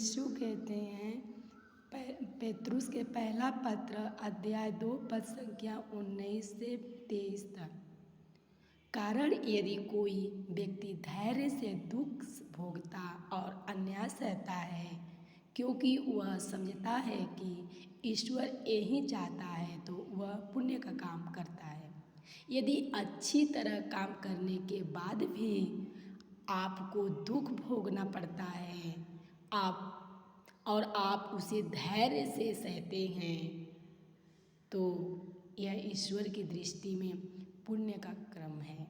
यीशु कहते हैं पेतरुस के पहला पत्र अध्याय 2 पद संख्या 19 से 23 तक। कारण यदि कोई व्यक्ति धैर्य से दुख भोगता और अन्याय सहता है क्योंकि वह समझता है कि ईश्वर यही चाहता है, तो वह पुण्य का काम करता है। यदि अच्छी तरह काम करने के बाद भी आपको दुख भोगना पड़ता है आप उसे धैर्य से सहते हैं, तो यह ईश्वर की दृष्टि में पुण्य का क्रम है।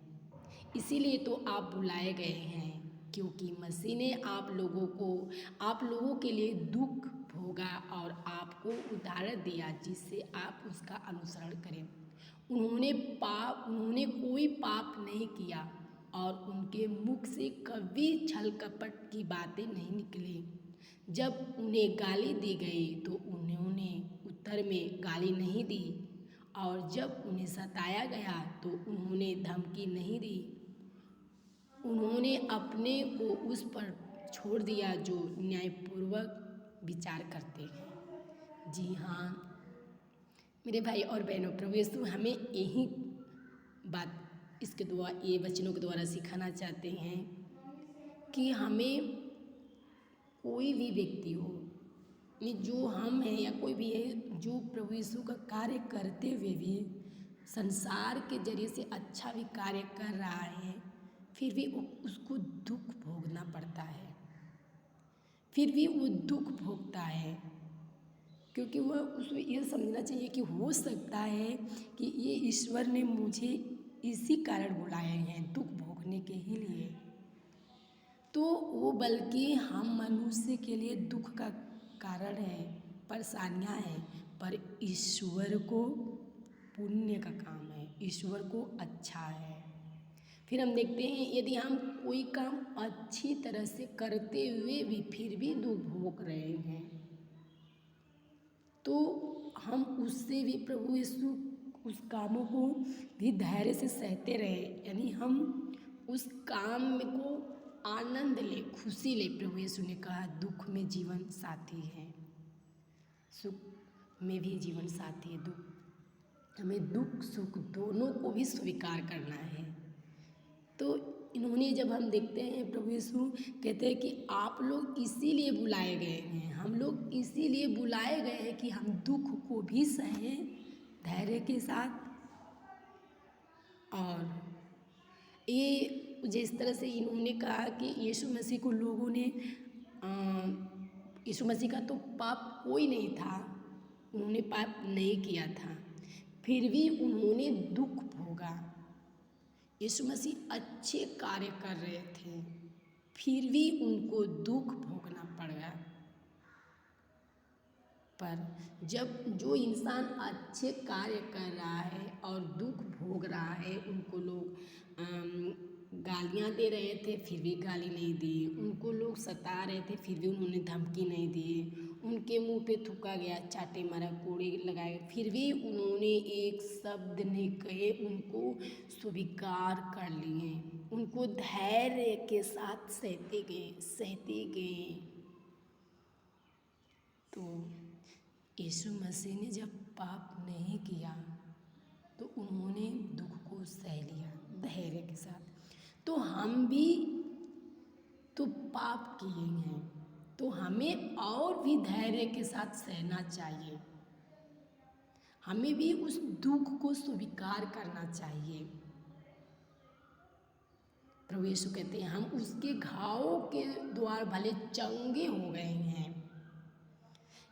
इसीलिए तो आप बुलाए गए हैं, क्योंकि मसीह ने आप लोगों के लिए दुख भोगा और आपको उदाहरण दिया, जिससे आप उसका अनुसरण करें। उन्होंने कोई पाप नहीं किया और उनके मुख से कभी छल कपट की बातें नहीं निकली। जब उन्हें गाली दी गई तो उन्होंने उत्तर में गाली नहीं दी, और जब उन्हें सताया गया तो उन्होंने धमकी नहीं दी। उन्होंने अपने को उस पर छोड़ दिया जो न्यायपूर्वक विचार करते हैं। जी हाँ मेरे भाई और बहनों, प्रभु यीशु हमें यही बात ये वचनों के द्वारा सिखाना चाहते हैं कि हमें कोई भी व्यक्ति हो, जो हम हैं या कोई भी है, जो प्रभु यीशु का कार्य करते हुए भी संसार के जरिए से अच्छा भी कार्य कर रहा है, फिर भी उसको दुख भोगना पड़ता है। फिर भी वो दुख भोगता है, क्योंकि वह उसमें यह समझना चाहिए कि हो सकता है कि ये ईश्वर ने मुझे इसी कारण बुलाए हैं, दुख भोगने के ही लिए। तो वो बल्कि हम मनुष्य के लिए दुख का कारण है, परेशानियाँ हैं, पर ईश्वर को पुण्य का काम है, ईश्वर को अच्छा है। फिर हम देखते हैं, यदि हम कोई काम अच्छी तरह से करते हुए भी फिर भी दुख भोग रहे हैं, तो हम उससे भी प्रभु यीशु उस कामों को भी धैर्य से सहते रहे, यानी हम उस काम को आनंद ले, खुशी ले। प्रभु यीशु ने कहा, दुख में जीवन साथी है, सुख में भी जीवन साथी है। हमें दुख सुख दोनों को भी स्वीकार करना है। तो इन्होंने जब हम देखते हैं, प्रभु यीशु कहते हैं कि आप लोग इसीलिए बुलाए गए हैं, हम लोग इसीलिए बुलाए गए हैं कि हम दुख को भी सहें धैर्य के साथ। और ये जिस तरह से इन्होंने कहा कि यीशु मसीह को लोगों ने यीशु मसीह का तो पाप कोई नहीं था, उन्होंने पाप नहीं किया था, फिर भी उन्होंने दुख भोगा। यीशु मसीह अच्छे कार्य कर रहे थे, फिर भी उनको दुख भोगना पड़ गया। पर जब जो इंसान अच्छे कार्य कर रहा है और दुख भोग रहा है, उनको लोग गालियाँ दे रहे थे, फिर भी गाली नहीं दी, उनको लोग सता रहे थे, फिर भी उन्होंने धमकी नहीं दी, उनके मुंह पे थूका गया, चाटे मारा, कोड़े लगाए, फिर भी उन्होंने एक शब्द नहीं कहे, उनको स्वीकार कर लिए, उनको धैर्य के साथ सहते गए। तो यीशु मसीह ने जब पाप नहीं किया तो उन्होंने दुख को सह लिया धैर्य के साथ। तो हम भी तो पाप किए हैं, तो हमें और भी धैर्य के साथ सहना चाहिए, हमें भी उस दुख को स्वीकार करना चाहिए। प्रभु यीशु कहते हैं, हम उसके घावों के द्वारा भले चंगे हो गए हैं,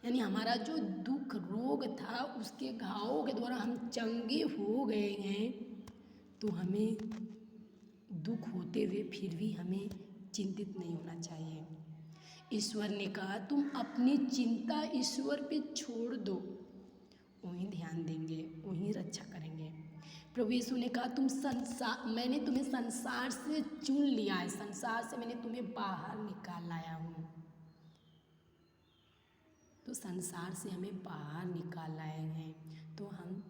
यानी हमारा जो दुख रोग था उसके घावों के द्वारा हम चंगे हो गए हैं। तो हमें दुख होते हुए फिर भी हमें चिंतित नहीं होना चाहिए। ईश्वर ने कहा, तुम अपनी चिंता ईश्वर पे छोड़ दो, वहीं ध्यान देंगे, वहीं रक्षा करेंगे। प्रभु यीशु ने कहा, मैंने तुम्हें संसार से चुन लिया है, संसार से मैंने तुम्हें बाहर निकाल लाया हूँ। तो संसार से हमें बाहर निकाल लाए हैं, तो हम